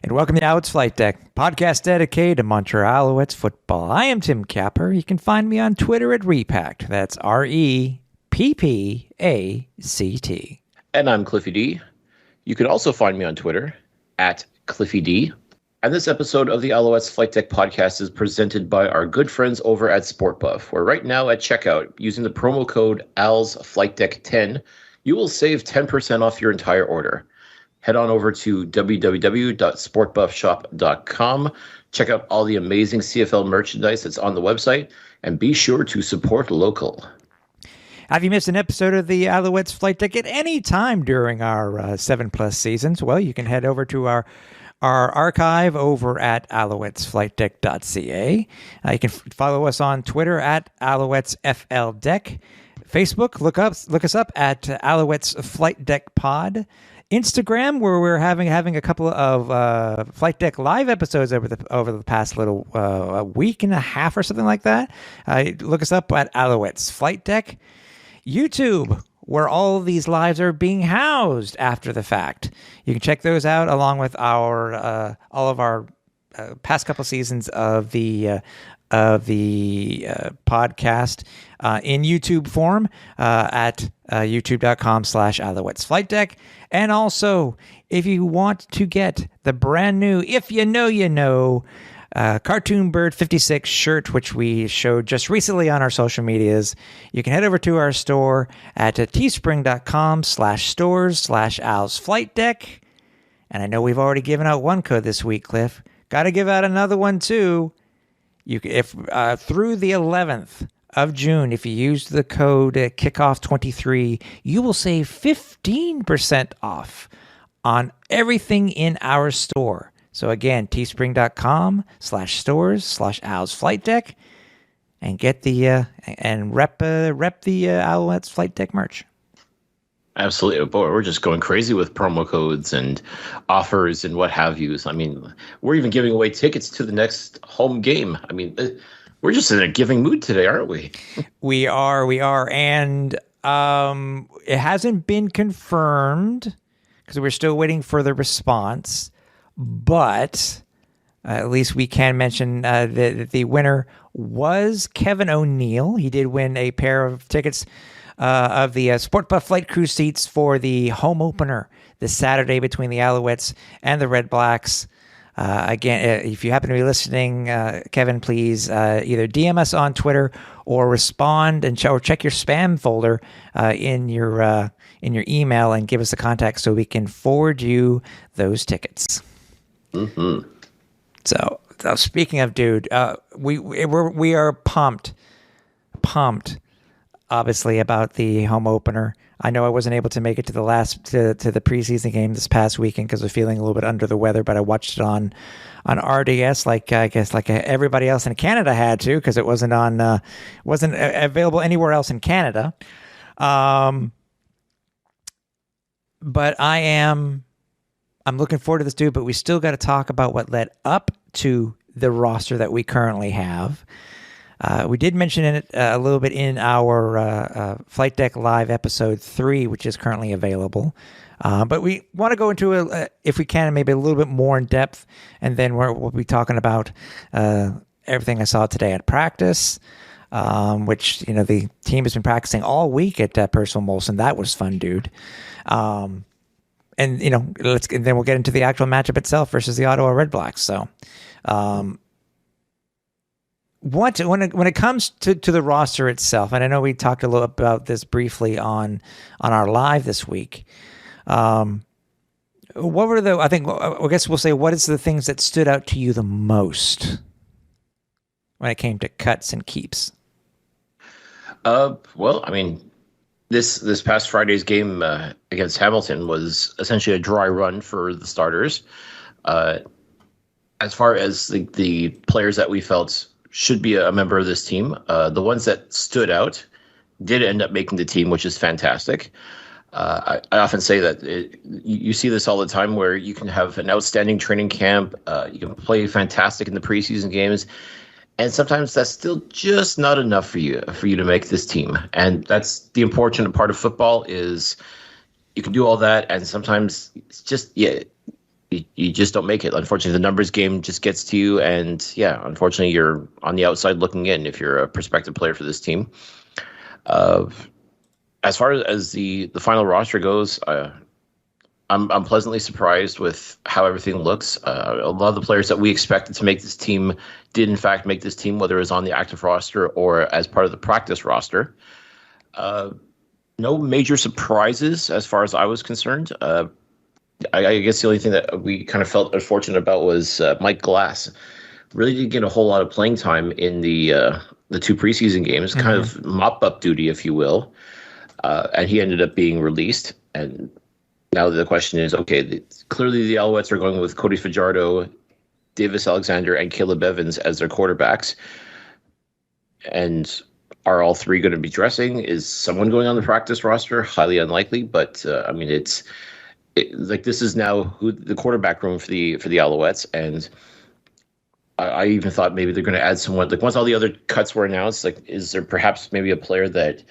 And welcome to Alouettes Flightdeck, podcast dedicated to Montreal Alouettes football. I am Tim Capper. You can find me on Twitter at Repact. That's REPPACT. And I'm Cliffy D. You can also find me on Twitter at Cliffy D. And this episode of the Alouettes Flightdeck podcast is presented by our good friends over at SportBuff, where right now at checkout, using the promo code ALSFlightdeck10, you will save 10% off your entire order. Head on over to www.sportbuffshop.com. Check out all the amazing CFL merchandise that's on the website, and be sure to support local. Have you missed an episode of the Alouettes Flightdeck at any time during our 7+ seasons? Well, you can head over to our archive over at alouettesflightdeck.ca. You can follow us on Twitter at AlouettesFLDeck. Facebook, look us up at Alouettes Flight Deck Pod. Instagram, where we're having a couple of Flight Deck live episodes over the past little a week and a half or something like that. Look us up at Alouettes Flight Deck. YouTube, where all of these lives are being housed after the fact. You can check those out along with our all of our past couple seasons of the podcast in YouTube form at youtube.com/AlouettesFlightDeck. And also, if you want to get the brand new, if you know, Cartoon Bird 56 shirt, which we showed just recently on our social medias, you can head over to our store at teespring.com/stores/AlsFlightDeck. And I know we've already given out one code this week, Cliff. Got to give out another one too. If through the 11th of June, if you use the code Kickoff23, you will save 15% off on everything in our store. So again, teespring.com/stores/AlsFlightDeck, and get the and rep the Alouettes Flight Deck merch. Absolutely. Boy, we're just going crazy with promo codes and offers and what have you. I mean, we're even giving away tickets to the next home game. I mean, we're just in a giving mood today, aren't we? We are. And it hasn't been confirmed because we're still waiting for the response. But at least we can mention that the winner was Kevin O'Neill. He did win a pair of tickets of the SportBuff Flight Crew seats for the home opener this Saturday between the Alouettes and the Red Blacks. Again, if you happen to be listening, Kevin, please either DM us on Twitter or respond and check your spam folder in your email and give us the contact so we can forward you those tickets. Mm-hmm. So speaking of, dude, we are pumped, obviously, about the home opener. I know I wasn't able to make it to the preseason game this past weekend because I was feeling a little bit under the weather, but I watched it on RDS, like everybody else in Canada had to, because it wasn't available anywhere else in Canada. But I'm looking forward to this, dude. But we still got to talk about what led up to the roster that we currently have. We did mention it a little bit in our Flight Deck Live episode 3, which is currently available. But we want to go into if we can, maybe a little bit more in depth, and then we'll be talking about everything I saw today at practice, which the team has been practicing all week at Percival Molson. That was fun, dude. And then we'll get into the actual matchup itself versus the Ottawa Red Blacks. So. When it comes to the roster itself, and I know we talked a little about this briefly on our live this week. What were I guess we'll say, what is the things that stood out to you the most when it came to cuts and keeps? Well, I mean, this past Friday's game against Hamilton was essentially a dry run for the starters. As far as the players that we felt should be a member of this team, the ones that stood out did end up making the team, which is fantastic. I often say that you see this all the time, where you can have an outstanding training camp, you can play fantastic in the preseason games, and sometimes that's still just not enough for you to make this team. And that's the unfortunate part of football, is you can do all that, and sometimes it's just you just don't make it. Unfortunately, the numbers game just gets to you, and yeah, unfortunately, you're on the outside looking in if you're a prospective player for this team. As far as the final roster goes, I'm pleasantly surprised with how everything looks. A lot of the players that we expected to make this team did in fact make this team, whether it was on the active roster or as part of the practice roster. No major surprises as far as I was concerned. I guess the only thing that we kind of felt unfortunate about was Mike Glass. Really didn't get a whole lot of playing time in the 2 preseason games, kind of mop-up duty, if you will. And he ended up being released. And now the question is, okay, clearly the Alouettes are going with Cody Fajardo, Davis Alexander, and Caleb Evans as their quarterbacks. And are all 3 going to be dressing? Is someone going on the practice roster? Highly unlikely, but I mean, this is now who the quarterback room for the Alouettes, and I even thought maybe they're going to add someone. Like once all the other cuts were announced, like is there perhaps maybe a player that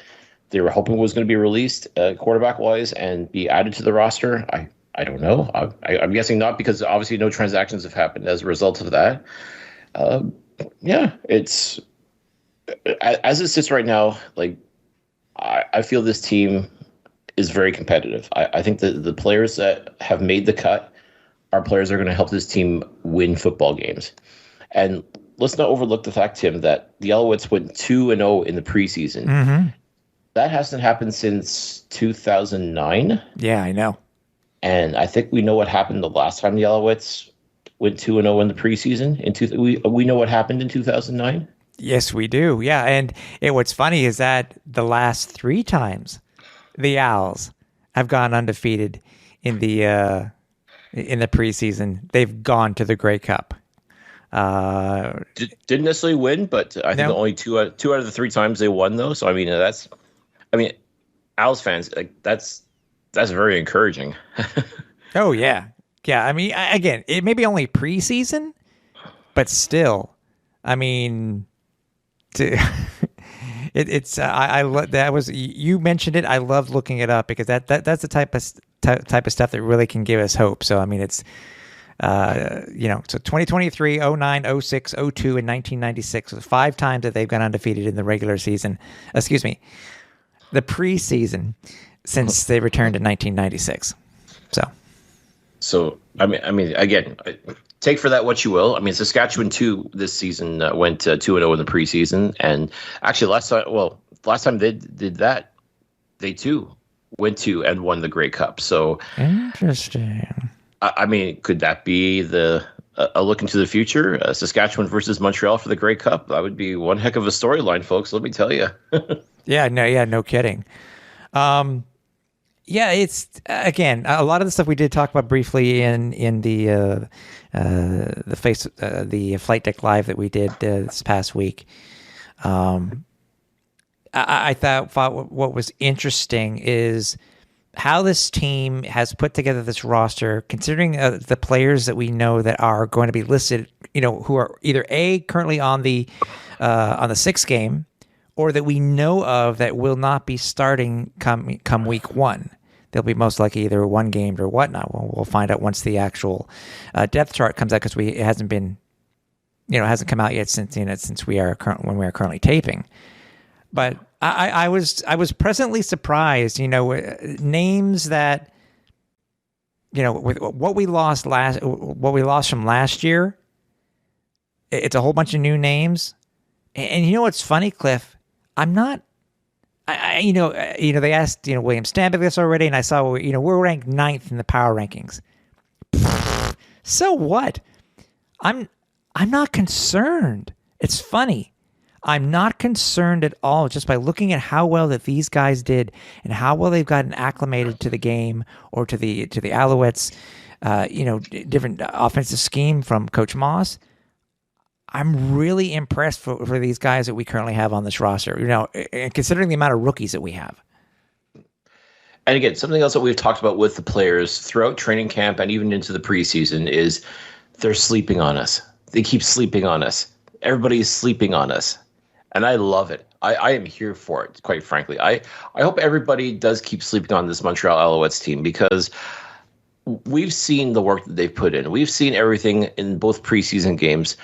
they were hoping was going to be released quarterback wise and be added to the roster? I don't know. I'm guessing not, because obviously no transactions have happened as a result of that. Yeah, it's as it sits right now. Like I feel this team is very competitive. I think that the players that have made the cut are players that are going to help this team win football games. And let's not overlook the fact, Tim, that the Alouettes went 2-0 in the preseason. Mm-hmm. That hasn't happened since 2009. Yeah, I know. And I think we know what happened the last time the Alouettes went 2-0 in the preseason. We know what happened in 2009. Yes, we do. Yeah, and what's funny is that the last 3 times the Owls have gone undefeated in the preseason, they've gone to the Grey Cup. Didn't necessarily win, but I think only two out of the 3 times they won, though. So I mean, Owls fans, like that's very encouraging. Oh yeah. I mean, again, it may be only preseason, but still, I mean, it's that was, you mentioned it. I love looking it up because that's the type of stuff that really can give us hope. So I mean, it's so 2023, 09, 06, 02, and 1996 was 5 times that they've gone undefeated in the regular season. Excuse me, the preseason since they returned in 1996. So I mean, again, take for that what you will. I mean, Saskatchewan too this season went 2-0 in the preseason, and actually last time they did that, they too went to and won the Grey Cup. So interesting. I mean, could that be a look into the future? Saskatchewan versus Montreal for the Grey Cup. That would be one heck of a storyline, folks. Let me tell you. No kidding. Yeah, it's again a lot of the stuff we did talk about briefly in the Flight Deck Live that we did this past week. I thought what was interesting is how this team has put together this roster, considering the players that we know that are going to be listed, who are either currently on the 6th game, or that we know of that will not be starting come week 1. They'll be most likely either one gamed or whatnot. We'll find out once the actual depth chart comes out, because it hasn't been, it hasn't come out yet since we are currently taping. But I was pleasantly surprised, names that, with what we lost from last year. It's a whole bunch of new names, and what's funny, Cliff? I'm not. They asked William Stanback this already, and I saw we're ranked 9th in the power rankings. So what? I'm not concerned. It's funny. I'm not concerned at all, just by looking at how well that these guys did and how well they've gotten acclimated to the game or to the Alouettes, different offensive scheme from Coach Moss. I'm really impressed for these guys that we currently have on this roster, and considering the amount of rookies that we have. And again, something else that we've talked about with the players throughout training camp and even into the preseason is they're sleeping on us. They keep sleeping on us. Everybody's sleeping on us. And I love it. I am here for it, quite frankly. I hope everybody does keep sleeping on this Montreal Alouettes team, because we've seen the work that they've put in. We've seen everything in both preseason games.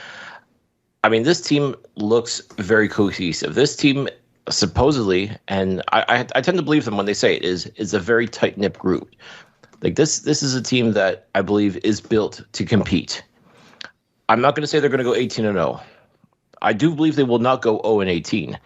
I mean, this team looks very cohesive. This team supposedly, and I tend to believe them when they say it, is a very tight-knit group. Like this is a team that I believe is built to compete. I'm not going to say they're going to go 18-0. I do believe they will not go 0-18.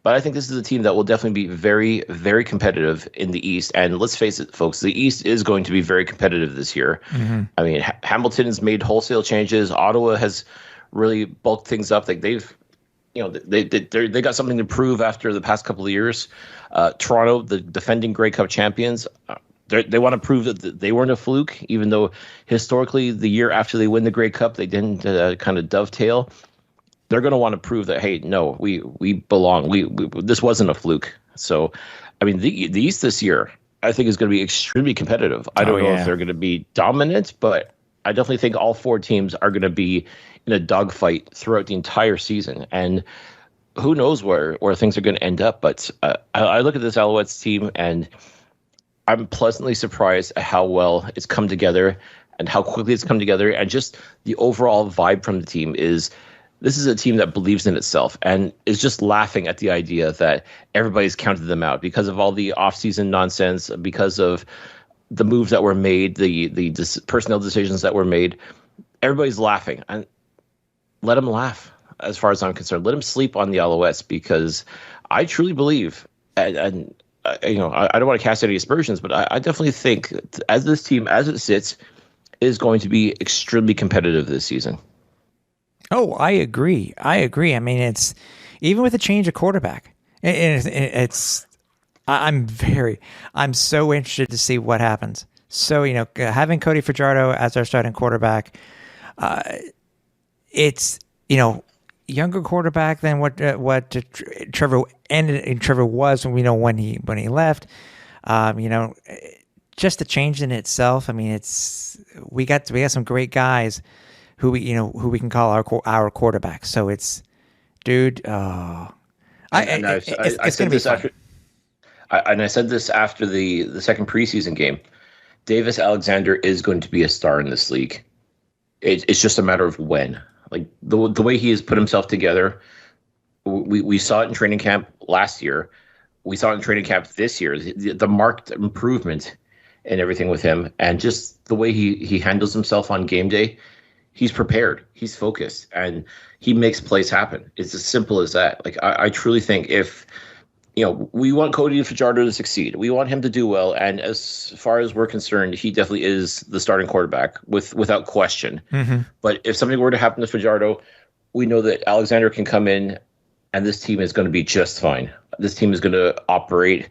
But I think this is a team that will definitely be very, very competitive in the East. And let's face it, folks, the East is going to be very competitive this year. Mm-hmm. I mean, Hamilton has made wholesale changes. Ottawa has really bulked things up. Like they got something to prove after the past couple of years. Toronto, the defending Grey Cup champions, they want to prove that they weren't a fluke, even though historically the year after they win the Grey Cup, they didn't kind of dovetail. They're going to want to prove that, hey, no, we belong. We this wasn't a fluke. So, I mean, the East this year, I think, is going to be extremely competitive. I don't know if they're going to be dominant, but I definitely think all four teams are going to be in a dogfight throughout the entire season. And who knows where things are going to end up. But I look at this Alouettes team, and I'm pleasantly surprised at how well it's come together and how quickly it's come together. And just the overall vibe from the team is, this is a team that believes in itself and is just laughing at the idea that everybody's counted them out because of all the offseason nonsense, because of the moves that were made, the personnel decisions that were made. Everybody's laughing, and let them laugh. As far as I'm concerned, let them sleep on the Alouettes, because I truly believe, and I don't want to cast any aspersions, but I definitely think as this team, as it sits, is going to be extremely competitive this season. Oh, I agree. I mean, it's even with a change of quarterback. I'm so interested to see what happens. So, having Cody Fajardo as our starting quarterback, it's, younger quarterback than what Trevor was when he left. Just the change in itself. I mean, we got some great guys who we can call our quarterback. So it's, dude. It's going to be fun. I said this after the second preseason game. Davis Alexander is going to be a star in this league. It's just a matter of when. Like the way he has put himself together, we saw it in training camp last year. We saw it in training camp this year. The marked improvement in everything with him, and just the way he handles himself on game day. He's prepared, he's focused, and he makes plays happen. It's as simple as that. Like I truly think if we want Cody Fajardo to succeed, we want him to do well, and as far as we're concerned, he definitely is the starting quarterback without question. Mm-hmm. But if something were to happen to Fajardo, we know that Alexander can come in, and this team is going to be just fine. This team is going to operate,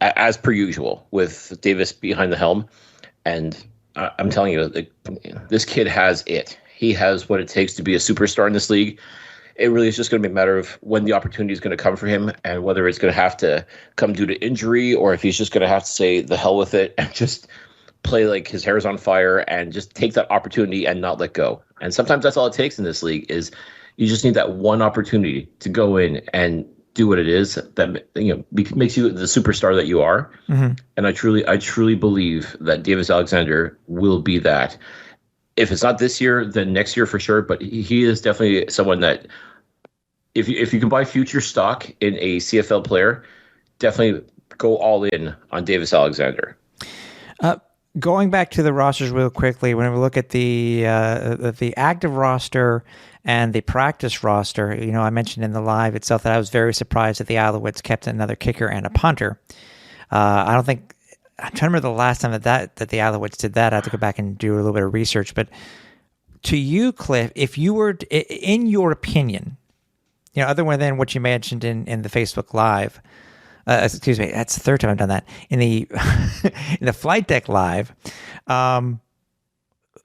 as per usual with Davis behind the helm, and I'm telling you, this kid has it. He has what it takes to be a superstar in this league. It really is just going to be a matter of when the opportunity is going to come for him, and whether it's going to have to come due to injury, or if he's just going to have to say the hell with it and just play like his hair's on fire and just take that opportunity and not let go. And sometimes that's all it takes in this league, is you just need that one opportunity to go in and do what it is that makes you the superstar that you are. Mm-hmm. And I truly believe that Davis Alexander will be that. If it's not this year, then next year for sure. But he is definitely someone that, if you can buy future stock in a CFL player, definitely go all in on Davis Alexander. Going back to the rosters real quickly, when we look at the active roster and the practice roster, I mentioned in the live itself that I was very surprised that the Alouettes kept another kicker and a punter. I'm trying to remember the last time that the Alouettes did that. I have to go back and do a little bit of research. But to you, Cliff, if you were, in your opinion, other than what you mentioned in the Facebook Live, excuse me, that's the third time I've done that, in the in the Flight Deck Live,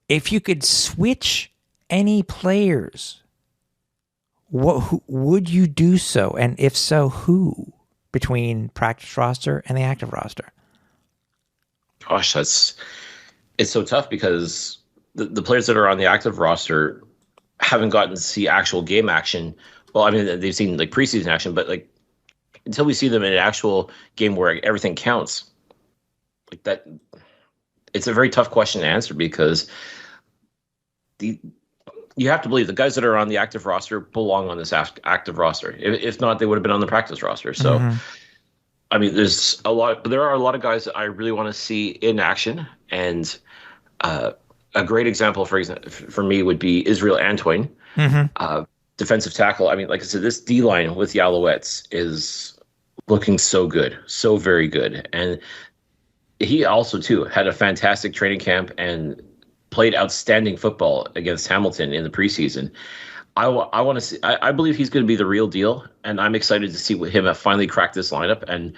if you could switch any players, who would you do so? And if so, who, between practice roster and the active roster? Gosh, it's so tough, because the players that are on the active roster haven't gotten to see actual game action. Well, I mean, they've seen like preseason action, but like until we see them in an actual game where everything counts, like that, it's a very tough question to answer because you have to believe the guys that are on the active roster belong on this active roster. If not, they would have been on the practice roster. So, I mean, there are a lot of guys that I really want to see in action. And a great example, for me, would be Israel Antoine, defensive tackle. I mean, like I said, this D-line with the Alouettes is looking so good, so very good. And he also, too, had a fantastic training camp and played outstanding football against Hamilton in the preseason. I want to see. I believe he's going to be the real deal, and I'm excited to see him finally crack this lineup. And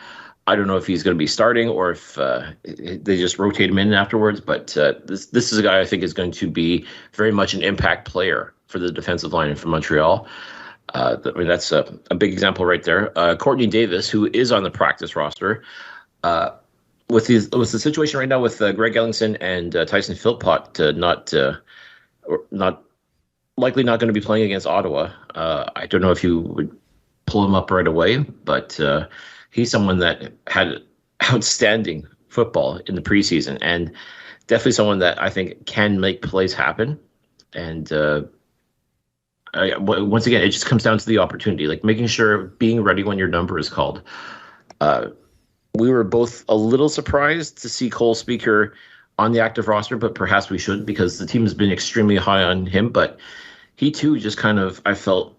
I don't know if he's going to be starting or if they just rotate him in afterwards. But this is a guy I think is going to be very much an impact player for the defensive line from Montreal. I mean, that's a big example right there. Courtney Davis, who is on the practice roster, with the situation right now with Greg Ellingson and Tyson Philpott likely not going to be playing against Ottawa. I don't know if you would pull him up right away, but he's someone that had outstanding football in the preseason and definitely someone that I think can make plays happen. And once again, it just comes down to the opportunity, like making sure being ready when your number is called. We were both a little surprised to see Cole Speaker on the active roster, but perhaps we shouldn't because the team has been extremely high on him. But he too just I felt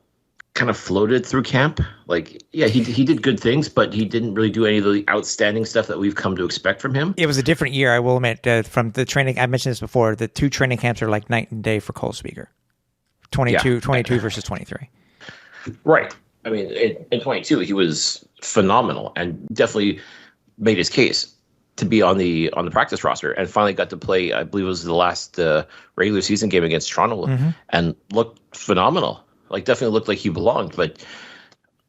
floated through camp. Like, yeah, he did good things, but he didn't really do any of the outstanding stuff that we've come to expect from him. It was a different year, I will admit, from the training. I mentioned this before. The two training camps are like night and day for Cole Speaker. 22 versus 23. Right. I mean, in 22, he was phenomenal and definitely made his case to be on the practice roster and finally got to play, I believe it was the last regular season game against Toronto and looked phenomenal. Like, definitely looked like he belonged. But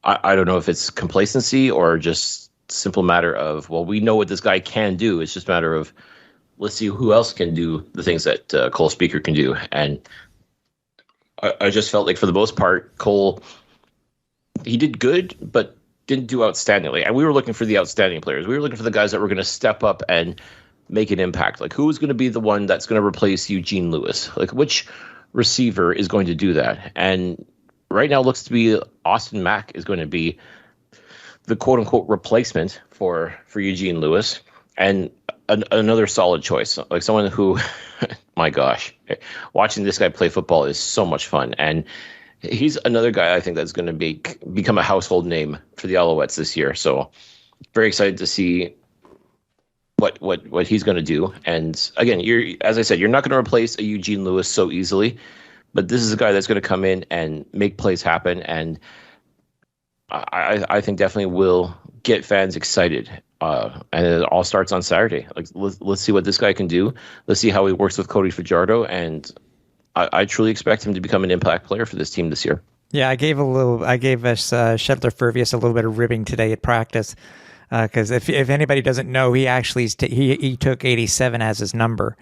I don't know if it's complacency or just simple matter of, well, we know what this guy can do. It's just a matter of, let's see who else can do the things that Cole Speaker can do. And I just felt like for the most part, Cole, he did good, but didn't do outstandingly. And we were looking for the outstanding players. We were looking for the guys that were going to step up and make an impact. Like, who's going to be the one that's going to replace Eugene Lewis? Like, which receiver is going to do that? And right now it looks to be Austin Mack is going to be the quote-unquote replacement for Eugene Lewis. And another solid choice. Like, someone who, my gosh, watching this guy play football is so much fun. And he's another guy I think that's going to become a household name for the Alouettes this year. So very excited to see what he's going to do. And again, as I said, you're not going to replace a Eugene Lewis so easily, but this is a guy that's going to come in and make plays happen. And I think definitely will get fans excited. And it all starts on Saturday. Like, let's see what this guy can do. Let's see how he works with Cody Fajardo, and I truly expect him to become an impact player for this team this year. Yeah, I gave us Shedler Furvius a little bit of ribbing today at practice because if anybody doesn't know, he actually he took 87 as his number.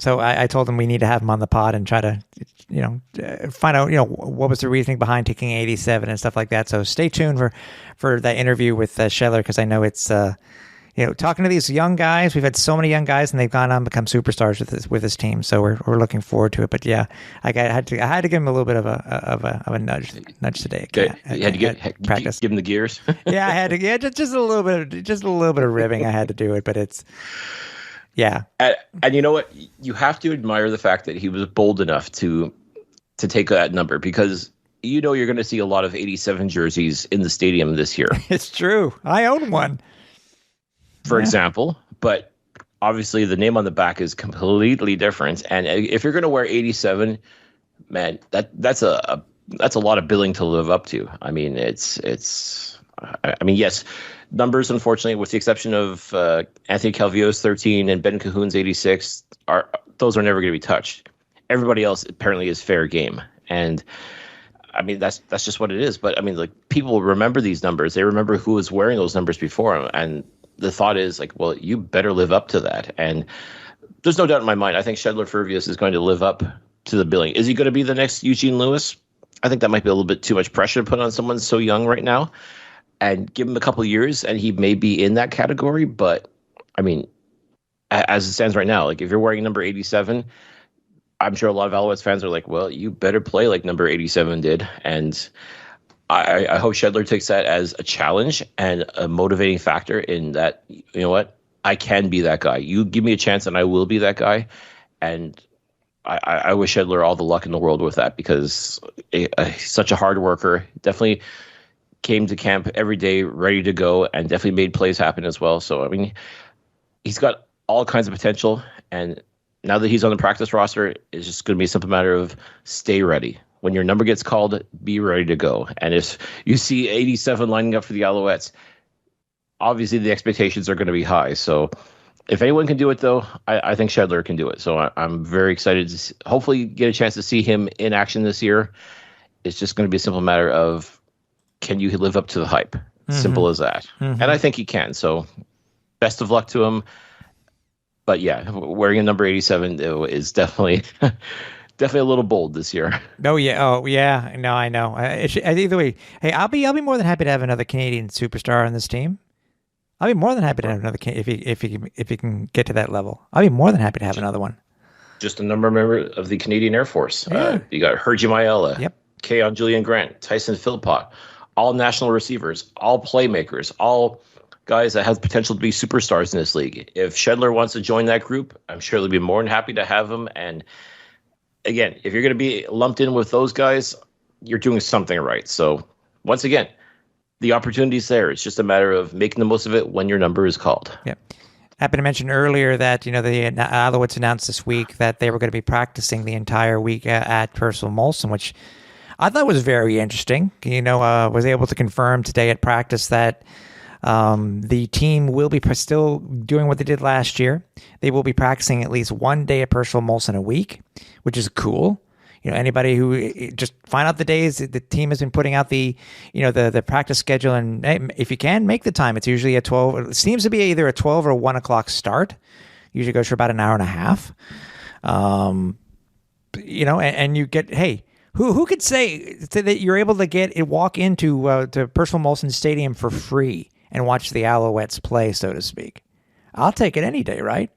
So I told him we need to have him on the pod and try to, find out, what was the reasoning behind taking 87 and stuff like that. So stay tuned for that interview with Shedler because I know it's, talking to these young guys. We've had so many young guys and they've gone on and become superstars with this team. So we're looking forward to it. But yeah, I had to give him a little bit of a nudge today. Okay. You had to practice. Give him the gears. Yeah, I had to. Yeah, just a little bit of ribbing. I had to do it, but it's. Yeah. And you know what? You have to admire the fact that he was bold enough to take that number because you're going to see a lot of 87 jerseys in the stadium this year. It's true. I own one. For example, but obviously the name on the back is completely different. And if you're going to wear 87, man, that's a lot of billing to live up to. I mean, yes, numbers, unfortunately, with the exception of Anthony Calvillo's 13 and Ben Cahoon's 86, those are never going to be touched. Everybody else apparently is fair game. And I mean, that's just what it is. But I mean, like, people remember these numbers. They remember who was wearing those numbers before them. And the thought is like, well, you better live up to that. And there's no doubt in my mind, I think Shedler Furvius is going to live up to the billing. Is he going to be the next Eugene Lewis? I think that might be a little bit too much pressure to put on someone so young right now. And give him a couple of years, and he may be in that category. But, I mean, as it stands right now. Like if you're wearing number 87, I'm sure a lot of Alouettes fans are like, well, you better play like number 87 did. And I hope Shedler takes that as a challenge and a motivating factor in that, you know what, I can be that guy. You give me a chance and I will be that guy. And I wish Shedler all the luck in the world with that, because he's such a hard worker. Definitely came to camp every day ready to go and definitely made plays happen as well. So, I mean, he's got all kinds of potential. And now that he's on the practice roster, it's just going to be a simple matter of stay ready. When your number gets called, be ready to go. And if you see 87 lining up for the Alouettes, obviously the expectations are going to be high. So if anyone can do it, though, I think Shedler can do it. So I'm very excited to hopefully get a chance to see him in action this year. It's just going to be a simple matter of, can you live up to the hype? Simple as that. And I think he can. So best of luck to him. But yeah, wearing a number 87 is definitely definitely a little bold this year. Oh yeah. No, I know. Either way, hey, I'll be more than happy to have another Canadian superstar on this team. I'll be more than happy to have another if he can get to that level. I'll be more than happy to have another one. Just a member of the Canadian Air Force. Yeah. You got Hergy Maela, yep, Keon Julian Grant, Tyson Philpott, all national receivers, all playmakers, all guys that have potential to be superstars in this league. If Shedler wants to join that group, I'm sure they'll be more than happy to have him. And again, if you're going to be lumped in with those guys, you're doing something right. So once again, the opportunity's there. It's just a matter of making the most of it when your number is called. Yeah. Happened to mention earlier that, the Alouettes announced this week that they were going to be practicing the entire week at Percival Molson, which I thought was very interesting. Was able to confirm today at practice that the team will be still doing what they did last year. They will be practicing at least one day at Percival Molson a week, which is cool. Anybody who just find out the days the team has been putting out the practice schedule, and if you can make the time, it's usually a 12. It seems to be either a 12 or 1 o'clock start. Usually goes for about an hour and a half. And you get, hey, who could say that you're able to walk into to Percival Molson Stadium for free and watch the Alouettes play, so to speak? I'll take it any day, right?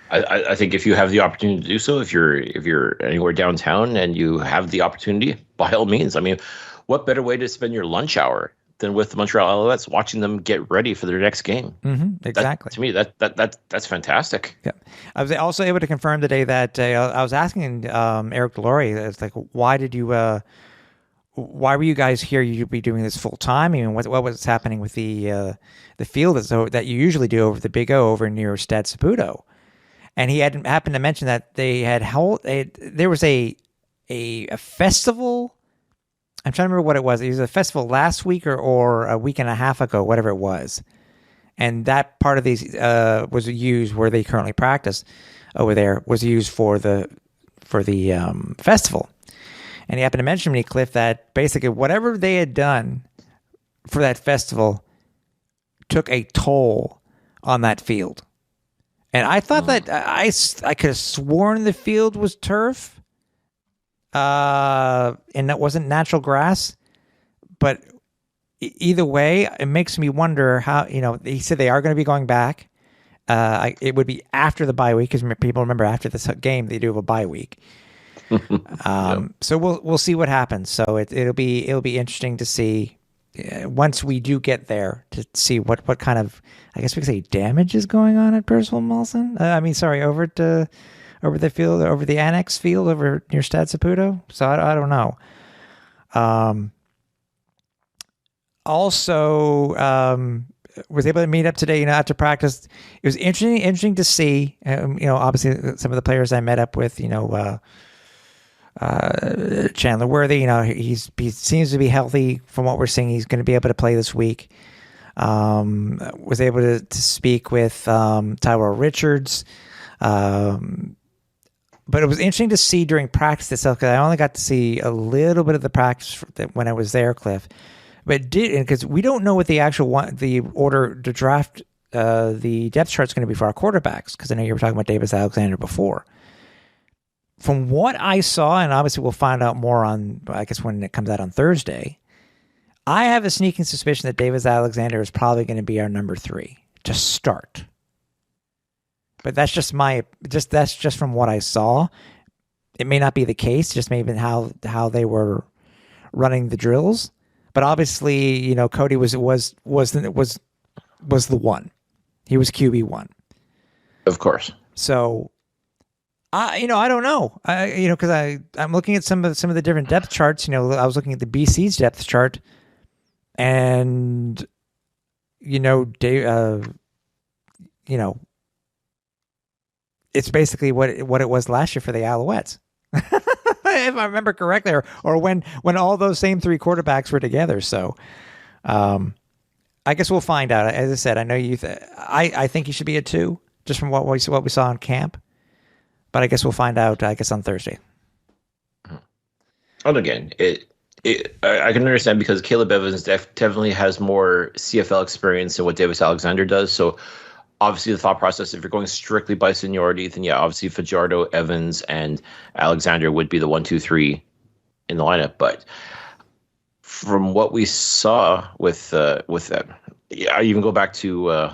I think if you have the opportunity to do so, if you're anywhere downtown and you have the opportunity, by all means. I mean, what better way to spend your lunch hour than with the Montreal Alouettes, watching them get ready for their next game? Exactly. To me, that's fantastic. Yeah, I was also able to confirm today that I was asking Eric Delory, it's like, why were you guys here? You'd be doing this full time. I mean, what was happening with the field that you usually do over the Big O over near Stade Saputo? And he had happened to mention that they had held there was a festival. I'm trying to remember what it was. It was a festival last week or a week and a half ago, whatever it was. And that part of these was used where they currently practice over there was used for the festival. And he happened to mention to me, Cliff, that basically whatever they had done for that festival took a toll on that field. And I thought that I could have sworn the field was turf, and that wasn't natural grass. But either way, it makes me wonder how, he said they are going to be going back. It would be after the bye week, because people remember after this game, they do have a bye week. So we'll see what happens. So it'll be interesting to see once we do get there to see what kind of, I guess we could say, damage is going on at Percival Molson. Over the field, over the annex field over near Stade Saputo. So I don't know. Also, was able to meet up today, after practice. It was interesting to see, obviously some of the players I met up with, Chandler Worthy, he seems to be healthy from what we're seeing. He's going to be able to play this week. Was able to speak with Tyrell Richards. But it was interesting to see during practice itself, because I only got to see a little bit of the practice when I was there, Cliff. But because we don't know what the actual the draft, the depth chart is going to be for our quarterbacks, because I know you were talking about Davis Alexander before. From what I saw, and obviously we'll find out more on, I guess, when it comes out on Thursday, I have a sneaking suspicion that Davis Alexander is probably going to be our number 3 to start. but that's just from what I saw. It may not be the case, just maybe how they were running the drills. But obviously, you know, Cody was the one. He was QB1. Of course. So, I don't know. Because I'm looking at some of the different depth charts. You know, I was looking at the BC's depth chart, and it's basically what it was last year for the Alouettes. If I remember correctly, or when all those same three quarterbacks were together. So, I guess we'll find out. As I said, I know I think he should be a 2, just from what we saw in camp. But I guess we'll find out. I guess on Thursday. And again, I can understand because Caleb Evans definitely has more CFL experience than what Davis Alexander does. So obviously the thought process, if you're going strictly by seniority, then yeah, obviously Fajardo, Evans, and Alexander would be the 1, 2, 3 in the lineup. But from what we saw with that, yeah, I even go back to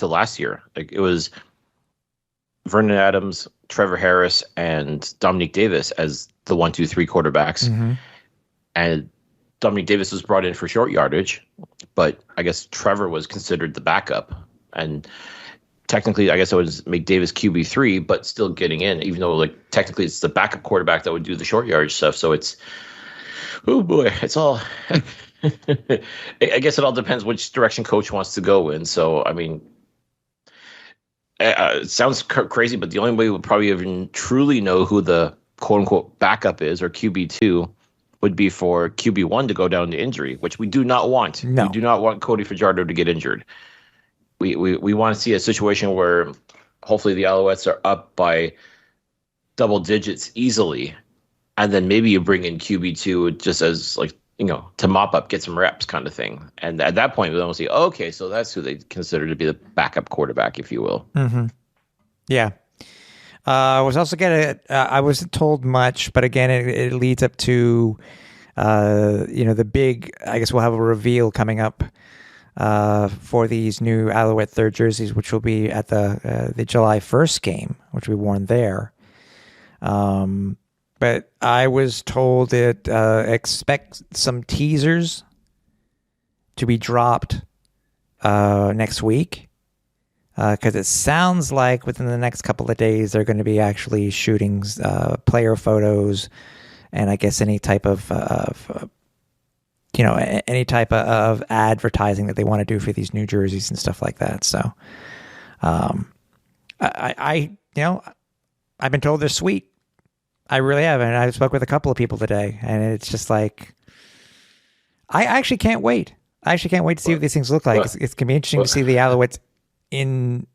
last year. Like, it was Vernon Adams, Trevor Harris, and Dominique Davis as the 1, 2, 3 quarterbacks. Mm-hmm. And Dominique Davis was brought in for short yardage, but I guess Trevor was considered the backup. And technically, I guess I would make Davis QB3, but still getting in, even though like technically it's the backup quarterback that would do the short yardage stuff. So it's, oh boy, it's all. I guess it all depends which direction coach wants to go in. So I mean, it sounds crazy, but the only way we'll probably even truly know who the quote unquote backup is, or QB2, would be for QB1 to go down to injury, which we do not want. No. We do not want Cody Fajardo to get injured. We want to see a situation where hopefully the Alouettes are up by double digits easily, and then maybe you bring in QB2 just as like, to mop up, get some reps kind of thing. And at that point, we'll see, okay, so that's who they consider to be the backup quarterback, if you will. Mm-hmm. Yeah. I was also I wasn't told much, but again, it leads up to, the big, I guess we'll have a reveal coming up for these new Alouette third jerseys, which will be at the July 1st game, which we worn there. But I was told that expect some teasers to be dropped next week, because it sounds like within the next couple of days they're going to be actually shooting player photos, and I guess any type of advertising that they want to do for these new jerseys and stuff like that. So, I've been told they're sweet. I really have, and I've spoke with a couple of people today, and it's just like, I actually can't wait. I actually can't wait to see what these things look like. It's going to be interesting to see the Alouettes in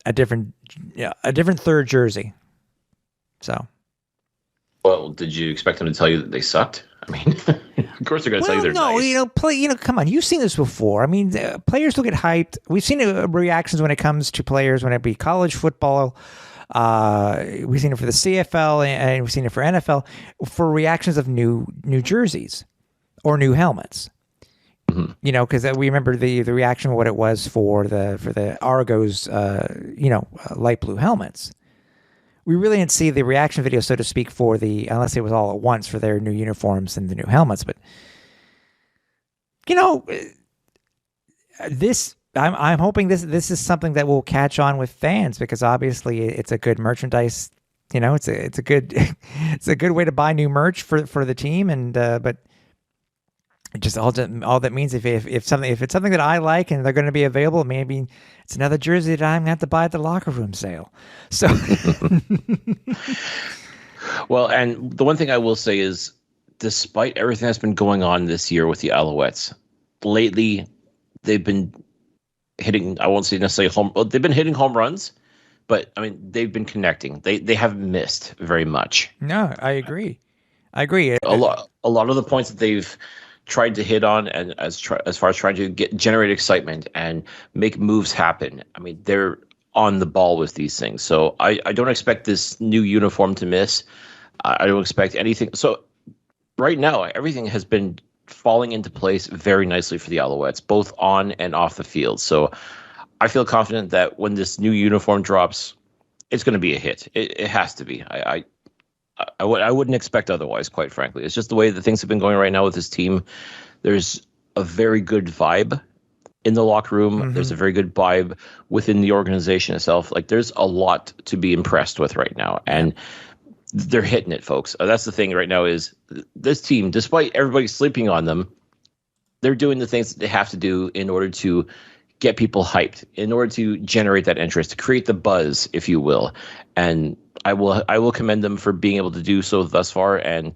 a different third jersey. So, well, did you expect them to tell you that they sucked? I mean, of course they're going to tell you they're nice. Come on, you've seen this before. I mean, players will get hyped. We've seen reactions when it comes to players, when it be college football. We've seen it for the CFL, and we've seen it for NFL, for reactions of new jerseys or new helmets. Mm-hmm. Because we remember the reaction of what it was for the Argos, light blue helmets. We really didn't see the reaction video, so to speak, unless it was all at once for their new uniforms and the new helmets. But this. I'm hoping this is something that will catch on with fans, because obviously it's a good merchandise. It's a good it's a good way to buy new merch for the team, and but it just all that means if it's something that I like and they're going to be available, maybe it's another jersey that I'm going to have to buy at the locker room sale. So, well, and the one thing I will say is, despite everything that's been going on this year with the Alouettes, lately they've been hitting, I won't say necessarily they've been hitting home runs, but I mean, they've been connecting. They haven't missed very much. No, I agree. A lot of the points that they've tried to hit on, and as far as trying to generate excitement and make moves happen, I mean, they're on the ball with these things. So I don't expect this new uniform to miss. I don't expect anything. So right now, everything has been falling into place very nicely for the Alouettes, both on and off the field. So I feel confident that when this new uniform drops, it's going to be a hit. It has to be. I wouldn't expect otherwise, quite frankly. It's just the way that things have been going right now with this team. There's a very good vibe in the locker room. Mm-hmm. There's a very good vibe within the organization itself. Like, there's a lot to be impressed with right now. And they're hitting it, folks. That's the thing right now is this team, despite everybody sleeping on them, they're doing the things that they have to do in order to get people hyped, in order to generate that interest, to create the buzz, if you will. And I will commend them for being able to do so thus far. And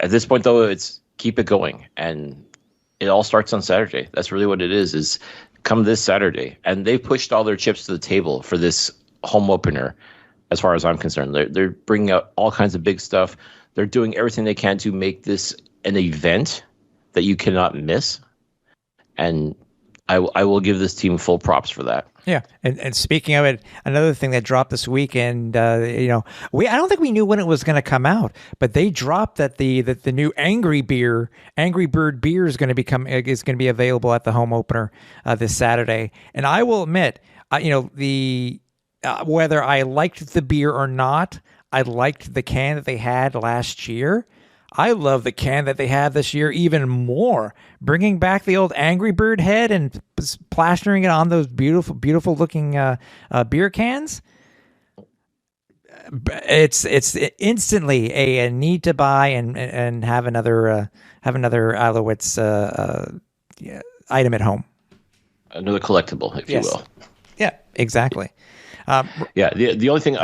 at this point, though, it's keep it going. And it all starts on Saturday. That's really what it is come this Saturday. And they pushed all their chips to the table for this home opener, as far as I'm concerned. They're bringing out all kinds of big stuff. They're doing everything they can to make this an event that you cannot miss. And I will give this team full props for that. Yeah, and speaking of it, another thing that dropped this weekend, I don't think we knew when it was going to come out, but they dropped that the new Angry Bird beer is going to be available at the home opener this Saturday. And I will admit, whether I liked the beer or not, I liked the can that they had last year. I love the can that they have this year even more. Bringing back the old Angry Bird head and plastering it on those beautiful, beautiful looking beer cans. It's instantly a need to buy and have another Alouettes item at home. Another collectible, if you will. Yeah, exactly. The only thing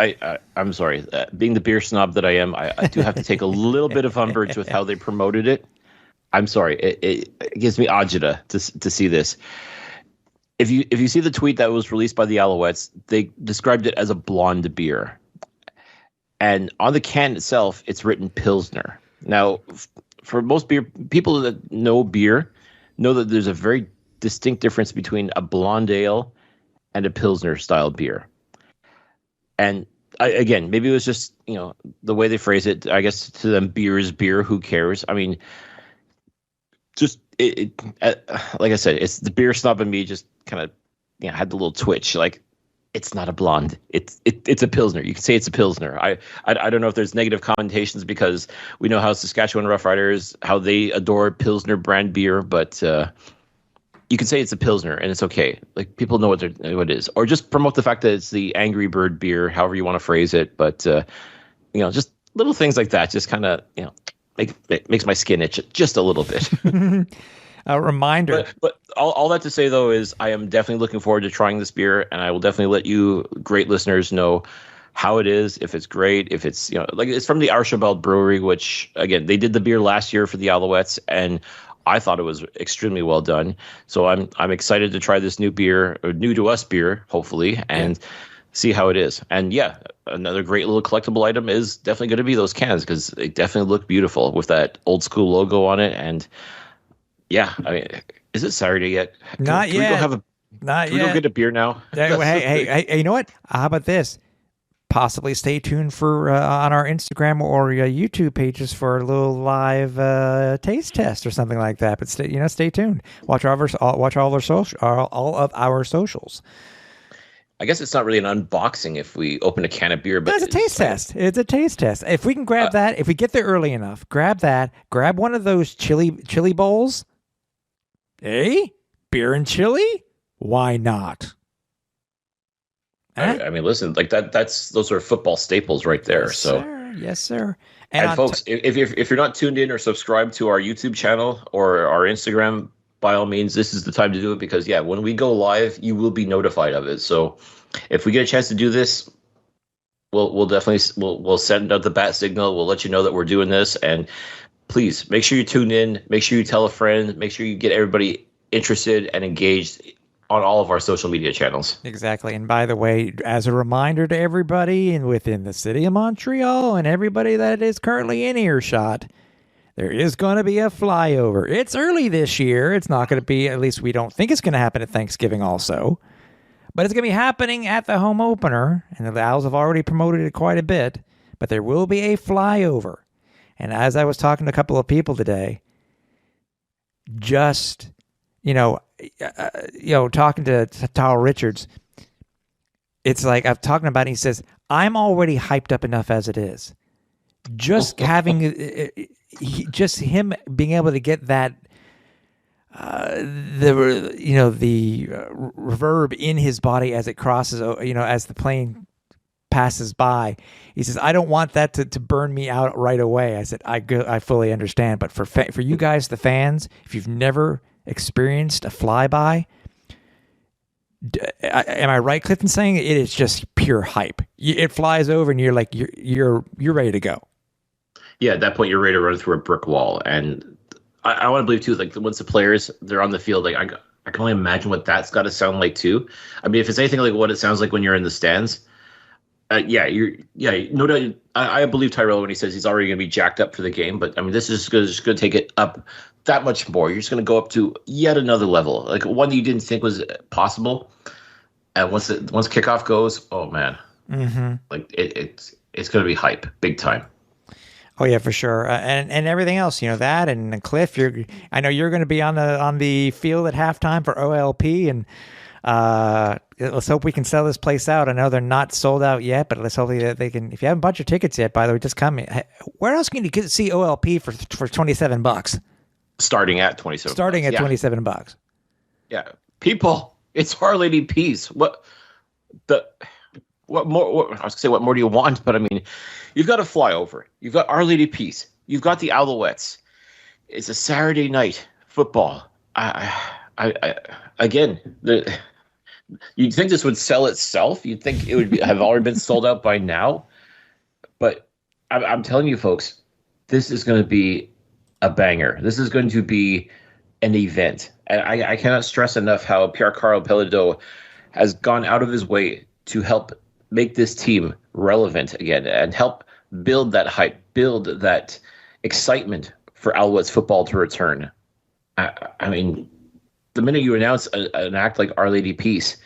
I'm sorry, being the beer snob that I am, I do have to take a little bit of umbrage with how they promoted it. I'm sorry, it gives me agita to see this. If you see the tweet that was released by the Alouettes, they described it as a blonde beer, and on the can itself, it's written Pilsner. Now, for most beer people that know beer, know that there's a very distinct difference between a blonde ale and a Pilsner style beer. And again, maybe it was just, the way they phrase it. I guess to them, beer is beer. Who cares? I mean, just like I said, it's the beer snob in me just kind of had the little twitch. Like, it's not a blonde. It's a Pilsner. You can say it's a Pilsner. I don't know if there's negative connotations because we know how Saskatchewan Roughriders, how they adore Pilsner brand beer, but you can say it's a Pilsner and it's okay. Like, people know what it is, or just promote the fact that it's the Angry Bird beer, however you want to phrase it. But just little things like that, just kind of makes my skin itch just a little bit. A reminder. But all that to say though is I am definitely looking forward to trying this beer, and I will definitely let you great listeners know how it is, if it's great, if it's it's from the Archibald Brewery, which again they did the beer last year for the Alouettes, and I thought it was extremely well done. So I'm excited to try this new beer, or new to us beer, hopefully, and see how it is. And another great little collectible item is definitely going to be those cans, because they definitely look beautiful with that old school logo on it. And I mean, is it Saturday yet? Not yet. Can we go get a beer now? Hey, you know what? How about this? Possibly stay tuned for on our Instagram or YouTube pages for a little live taste test or something like that. But stay tuned. Watch all of our socials. I guess it's not really an unboxing if we open a can of beer, but it's a taste test. It's a taste test. If we can grab that, if we get there early enough, grab that. Grab one of those chili bowls. Hey, beer and chili? Why not? I mean, listen, like those are football staples right there. Yes, so, sir. Yes, sir. And folks, if you're not tuned in or subscribed to our YouTube channel or our Instagram, by all means, this is the time to do it, because when we go live, you will be notified of it. So, if we get a chance to do this, we'll definitely we'll send out the bat signal. We'll let you know that we're doing this, and please make sure you tune in. Make sure you tell a friend. Make sure you get everybody interested and engaged on all of our social media channels. Exactly. And by the way, as a reminder to everybody within the city of Montreal and everybody that is currently in earshot, there is going to be a flyover. It's early this year. It's not going to be, at least we don't think it's going to happen at Thanksgiving also, but it's going to be happening at the home opener, and the Owls have already promoted it quite a bit, but there will be a flyover. And as I was talking to a couple of people today, just, talking to Tyler Richards, it's like I'm talking about it, he says, I'm already hyped up enough as it is. Just having just him being able to get that the reverb in his body as it crosses, as the plane passes by. He says, I don't want that to burn me out right away. I said, I fully understand, but for you guys, the fans, if you've never experienced a flyby, am I right, Cliff, in saying it is just pure hype? It flies over and you're like, you're ready to go. Yeah, at that point, you're ready to run through a brick wall. And I want to believe, too, like once the players, they're on the field, like I can only imagine what that's got to sound like, too. I mean, if it's anything like what it sounds like when you're in the stands, no doubt. I believe Tyrell when he says he's already going to be jacked up for the game. But, I mean, this is just going to take it up that much more. You're just going to go up to yet another level, like one that you didn't think was possible. And once kickoff goes, oh, man, like it's going to be hype, big time. Oh yeah, for sure, and everything else, that and Cliff. I know you're going to be on the field at halftime for OLP, and let's hope we can sell this place out. I know they're not sold out yet, but let's hope that they can. If you haven't bought your tickets yet, by the way, just come. Where else can you see OLP for $27? Starting at $27. Starting at $27. Yeah, people, it's Our Lady Peace. What more? I was gonna say, what more do you want? But I mean, you've got a flyover. You've got Our Lady Peace. You've got the Alouettes. It's a Saturday night football. Again, you'd think this would sell itself. You'd think it would have already been sold out by now. But I'm telling you, folks, this is going to be a banger. This is going to be an event. And I cannot stress enough how Pierre Carl Pellido has gone out of his way to help make this team relevant again and help build that hype, build that excitement for Alouettes football to return. I mean, the minute you announce an act like Our Lady Peace,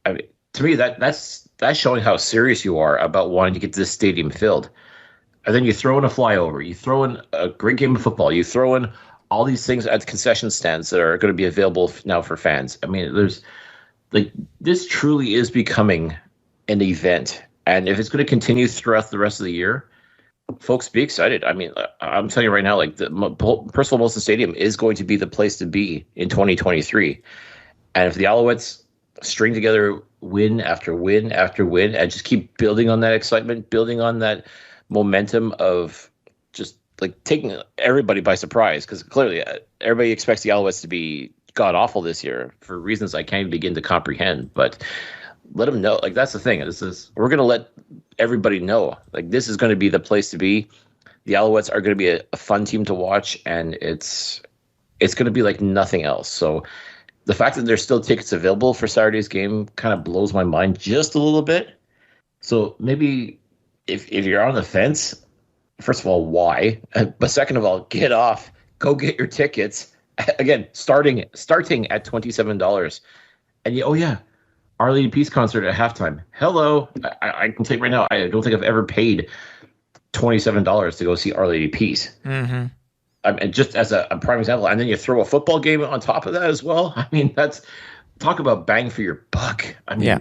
I mean, to me, that's showing how serious you are about wanting to get this stadium filled. And then you throw in a flyover, you throw in a great game of football, you throw in all these things at the concession stands that are going to be available now for fans. I mean, this truly is becoming an event. And if it's going to continue throughout the rest of the year, folks, be excited. I mean, I'm telling you right now, like the Percival Molson Stadium is going to be the place to be in 2023. And if the Alouettes string together win after win after win and just keep building on that excitement, building on that momentum of just like taking everybody by surprise, because clearly everybody expects the Alouettes to be god awful this year for reasons I can't even begin to comprehend. But let them know. Like, that's the thing. We're going to let everybody know. Like, this is going to be the place to be. The Alouettes are going to be a fun team to watch, and it's going to be like nothing else. So the fact that there's still tickets available for Saturday's game kind of blows my mind just a little bit. So maybe if you're on the fence, first of all, why? But second of all, get off. Go get your tickets. Again, starting at $27. And Our Lady Peace concert at halftime. Hello. I can tell you right now, I don't think I've ever paid $27 to go see Our Lady Peace. Mm-hmm. And just as a prime example, and then you throw a football game on top of that as well. I mean, talk about bang for your buck. I mean,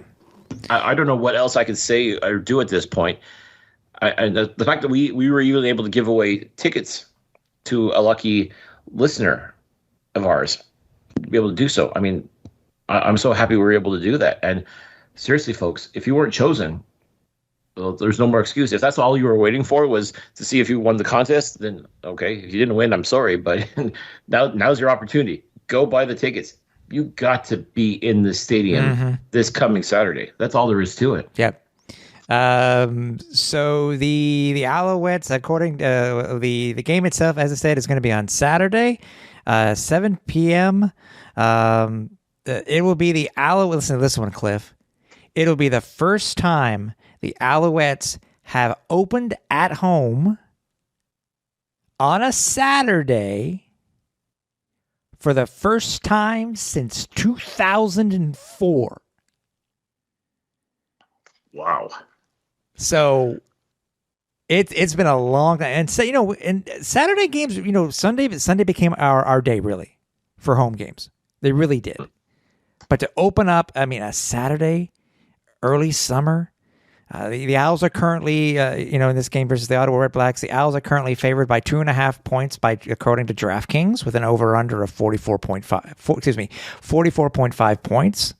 I don't know what else I could say or do at this point. And the fact that we were even able to give away tickets to a lucky listener of ours to be able to do so. I mean, I'm so happy we were able to do that. And seriously, folks, if you weren't chosen, well, there's no more excuse. If that's all you were waiting for was to see if you won the contest, then okay. If you didn't win, I'm sorry, but now's your opportunity. Go buy the tickets. You got to be in the stadium this coming Saturday. That's all there is to it. Yep. So the Alouettes, according to the game itself, as I said, is going to be on Saturday, 7 p.m. It will be the Alouettes. Listen to this one, Cliff. It'll be the first time the Alouettes have opened at home on a Saturday for the first time since 2004. Wow. So it's been a long time. And so, and Saturday games, Sunday became our day really for home games. They really did. But to open up, a Saturday, early summer, the Owls are currently, in this game versus the Ottawa Red Blacks, the Owls are currently favored by 2.5 points according to DraftKings, with an over/under of 44.5 points.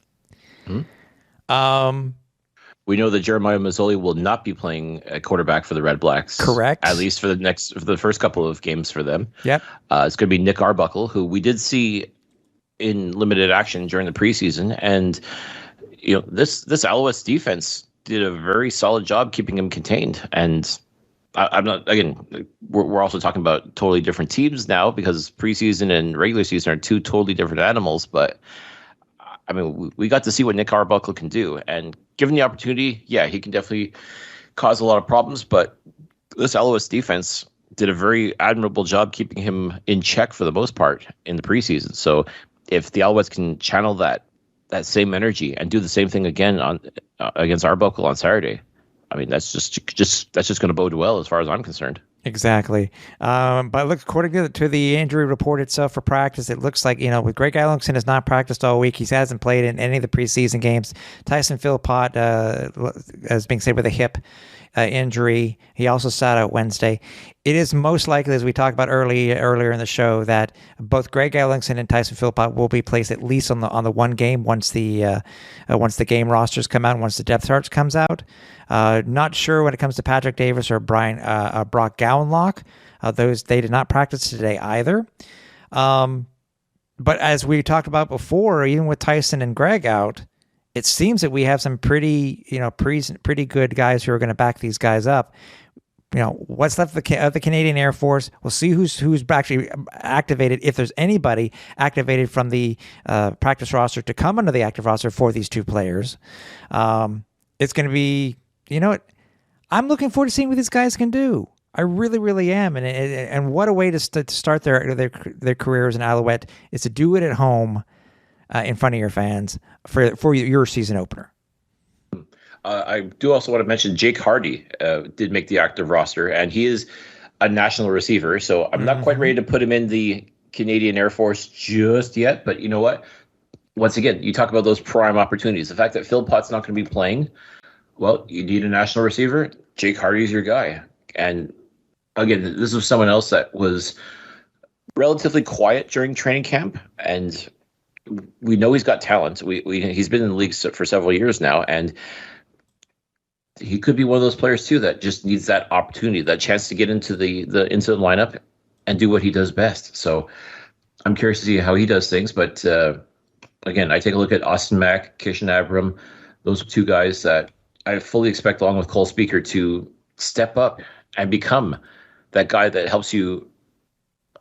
Mm-hmm. We know that Jeremiah Masoli will not be playing a quarterback for the Red Blacks. Correct. At least for the first couple of games for them. Yep. It's going to be Nick Arbuckle, who we did see in limited action during the preseason, and this Alouettes defense did a very solid job keeping him contained. And I'm not, again, we're also talking about totally different teams now, because preseason and regular season are two totally different animals. But we got to see what Nick Arbuckle can do, and given the opportunity, yeah, he can definitely cause a lot of problems. But this Alouettes defense did a very admirable job keeping him in check for the most part in the preseason. So if the Alouettes can channel that same energy and do the same thing again against Arbuckle on Saturday, that's just going to bode well as far as I'm concerned. Exactly. But look, according to the injury report itself for practice, it looks like, with Greg Ellingson has not practiced all week. He hasn't played in any of the preseason games. Tyson Philpott is being saved with a hip injury. He also sat out Wednesday. It is most likely, as we talked about earlier in the show, that both Greg Ellingson and Tyson Philpott will be placed at least on the one game once the game rosters come out and once the depth charts comes out. Not sure when it comes to Patrick Davis or Brock Gowanlock. They did not practice today either. But as we talked about before, even with Tyson and Greg out, it seems that we have some pretty good guys who are going to back these guys up. What's left of the Canadian Air Force? We'll see who's actually activated, if there's anybody activated from the practice roster to come under the active roster for these two players. It's going to be, I'm looking forward to seeing what these guys can do. I really, really am. And what a way to start their careers in Alouette is to do it at home in front of your fans for your season opener. I do also want to mention Jake Hardy did make the active roster, and he is a national receiver. So I'm not quite ready to put him in the Canadian Air Force just yet. But you know what? Once again, you talk about those prime opportunities. The fact that Philpott's not going to be playing, well, you need a national receiver. Jake Hardy's your guy. And again, this was someone else that was relatively quiet during training camp, and we know he's got talent. He's been in the league for several years now, and he could be one of those players too that just needs that opportunity, that chance to get into the lineup and do what he does best. So I'm curious to see how he does things. But again, I take a look at Austin Mack, Kishan Abram. Those are two guys that I fully expect, along with Cole Speaker, to step up and become that guy that helps you.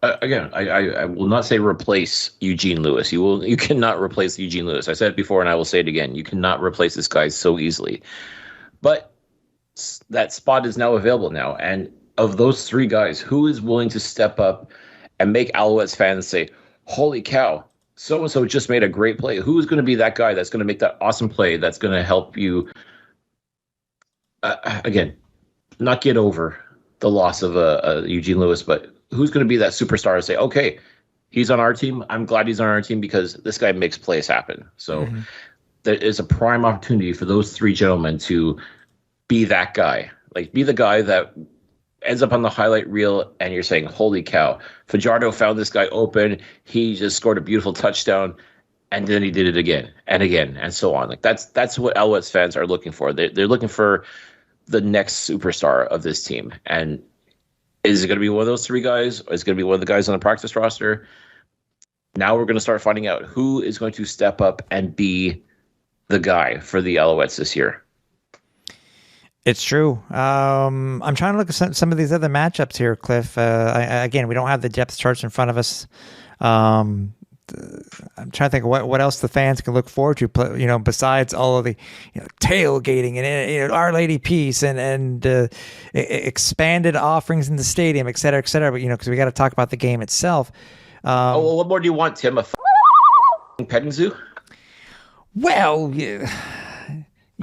Again, I will not say replace Eugene Lewis. You cannot replace Eugene Lewis. I said it before, and I will say it again. You cannot replace this guy so easily. But that spot is now available now. And of those three guys, who is willing to step up and make Alouettes fans say, holy cow, so-and-so just made a great play? Who is going to be that guy that's going to make that awesome play that's going to help you, again, not get over the loss of Eugene Lewis, but who's going to be that superstar to say, okay, he's on our team. I'm glad he's on our team because this guy makes plays happen. So there is a prime opportunity for those three gentlemen to be that guy. Like, be the guy that ends up on the highlight reel and you're saying, holy cow, Fajardo found this guy open. He just scored a beautiful touchdown, and then he did it again and again and so on. Like, that's what Alouettes fans are looking for. They're looking for the next superstar of this team. And is it going to be one of those three guys? Or is it going to be one of the guys on the practice roster? Now we're going to start finding out who is going to step up and be the guy for the Alouettes this year. It's true. I'm trying to look at some of these other matchups here, Cliff. Again, we don't have the depth charts in front of us. I'm trying to think of what else the fans can look forward to, besides all of the tailgating and Our Lady Peace and expanded offerings in the stadium, et cetera, but because we got to talk about the game itself. What more do you want, Tim? A petting zoo? Well, yeah.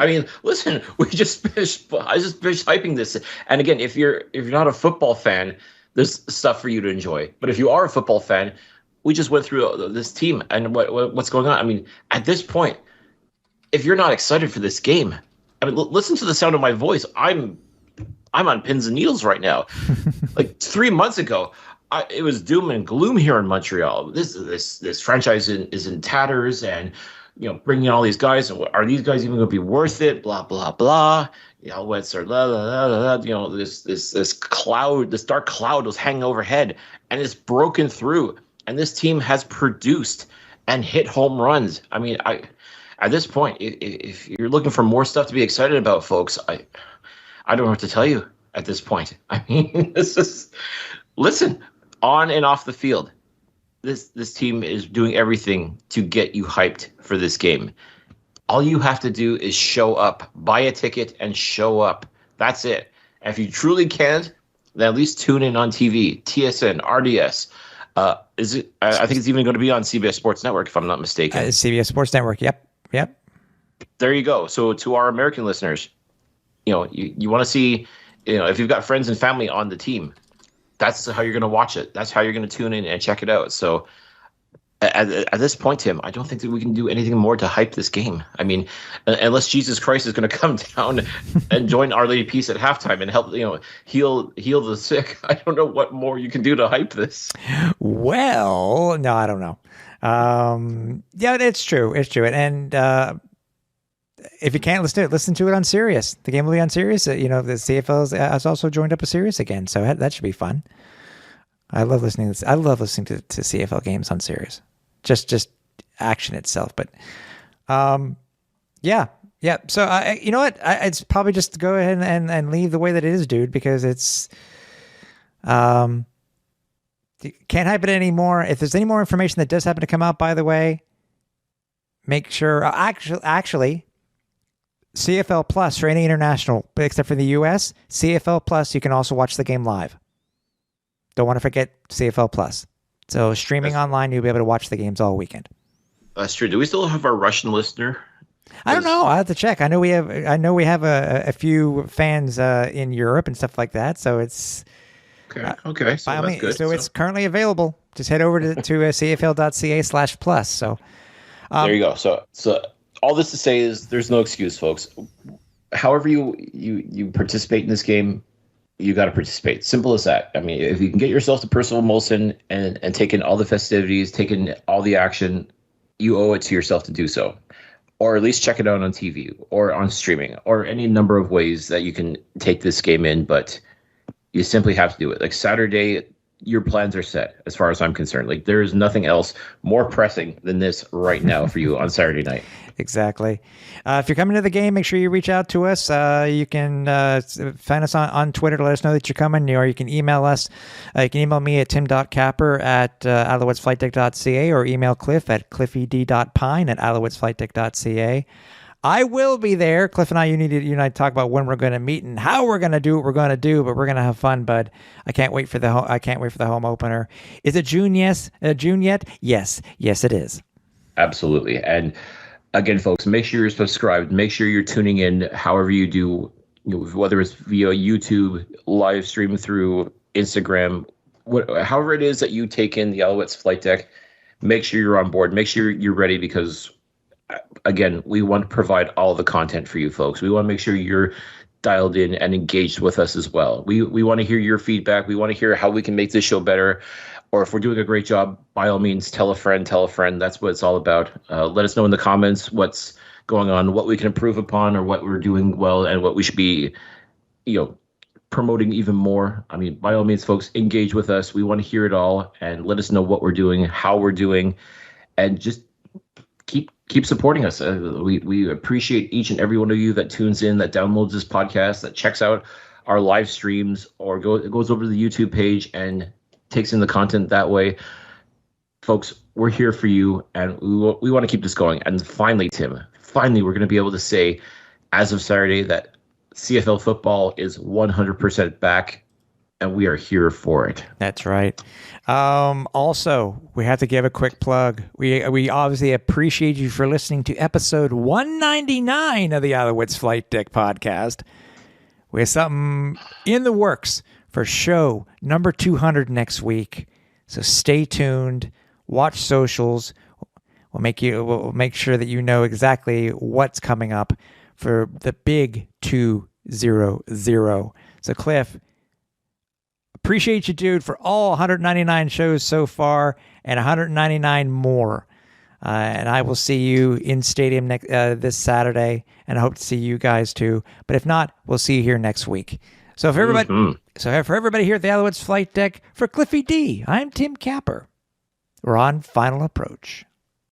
I mean, listen, I just finished hyping this. And again, if you're not a football fan, there's stuff for you to enjoy. But if you are a football fan, we just went through this team and what's going on. I mean, at this point, if you're not excited for this game, I mean, listen to the sound of my voice. I'm on pins and needles right now. Like 3 months ago, it was doom and gloom here in Montreal. This franchise is in tatters, and bringing all these guys. Are these guys even going to be worth it? Blah blah blah. The Alouettes are la la la la. This cloud, this dark cloud was hanging overhead, and it's broken through. And this team has produced and hit home runs. I mean, at this point, if you're looking for more stuff to be excited about, folks, I don't know what to tell you at this point. I mean, listen, on and off the field, this team is doing everything to get you hyped for this game. All you have to do is show up, buy a ticket, and show up. That's it. And if you truly can't, then at least tune in on TV, TSN, RDS. Is it? I think it's even going to be on CBS Sports Network, if I'm not mistaken. CBS Sports Network. Yep. There you go. So to our American listeners, you want to see, if you've got friends and family on the team, that's how you're going to watch it. That's how you're going to tune in and check it out. So at this point, Tim, I don't think that we can do anything more to hype this game. I mean, unless Jesus Christ is going to come down and join Our Lady Peace at halftime and help, heal the sick. I don't know what more you can do to hype this. Well, no, I don't know. Yeah, it's true. And if you can't listen to it on Sirius. The game will be on Sirius. The CFL has also joined up with Sirius again, so that should be fun. I love listening to CFL games on Sirius. Just action itself, but yeah. So you know what? It's probably just to go ahead and leave the way that it is, dude, because it's can't hype it anymore. If there's any more information that does happen to come out, by the way, make sure actually. CFL Plus for any international, except for the US, CFL Plus, you can also watch the game live. Don't want to forget CFL Plus. So streaming online, you'll be able to watch the games all weekend. That's true. Do we still have our Russian listener? I don't know. I have to check. I know we have a few fans in Europe and stuff like that. So it's okay. So that's good. So it's currently available. Just head over to cfl.ca/plus. So there you go. So all this to say is there's no excuse, folks. However you participate in this game, you got to participate. Simple as that. I mean, if you can get yourself to Percival Molson and take in all the festivities, take in all the action, you owe it to yourself to do so. Or at least check it out on TV or on streaming or any number of ways that you can take this game in, but you simply have to do it. Like Saturday, your plans are set as far as I'm concerned. Like there is nothing else more pressing than this right now for you on Saturday night. Exactly. If you're coming to the game, make sure you reach out to us. You can find us on Twitter to let us know that you're coming, or you can email us. You can email me at tim.capper@alouettesflightdeck.ca or email Cliff at cliffyd.pine@alouettesflightdeck.ca. I will be there. Cliff and I, you and I talk about when we're going to meet and how we're going to do what we're going to do, but we're going to have fun, bud. I can't wait for the home opener. Is it June? Yes. June yet? Yes, it is. Absolutely. And again, folks, make sure you're subscribed. Make sure you're tuning in however you do, whether it's via YouTube, live stream through Instagram, however it is that you take in the Alouettes Flight Deck. Make sure you're on board. Make sure you're ready because, again, we want to provide all the content for you folks. We want to make sure you're dialed in and engaged with us as well. We want to hear your feedback. We want to hear how we can make this show better. Or if we're doing a great job, by all means, tell a friend. That's what it's all about. Let us know in the comments what's going on, what we can improve upon, or what we're doing well, and what we should be, promoting even more. I mean, by all means, folks, engage with us. We want to hear it all, and let us know what we're doing, how we're doing, and just keep supporting us. We appreciate each and every one of you that tunes in, that downloads this podcast, that checks out our live streams, or goes over to the YouTube page and takes in the content that way. Folks, we're here for you, and we want to keep this going. And finally, Tim, we're going to be able to say, as of Saturday, that CFL football is 100% back, and we are here for it. That's right. Also, we have to give a quick plug. We obviously appreciate you for listening to episode 199 of the Alouettes Flight Deck podcast. We have something in the works for show number 200 next week. So stay tuned. watch socials. We'll make sure that you know exactly what's coming up for the big 200. So Cliff, appreciate you, dude, for all 199 shows so far and 199 more. And I will see you in stadium this Saturday, and I hope to see you guys too. But if not, we'll see you here next week. So for everybody here at the Alouettes Flight Deck, for Cliffy D, I'm Tim Capper. We're on Final Approach.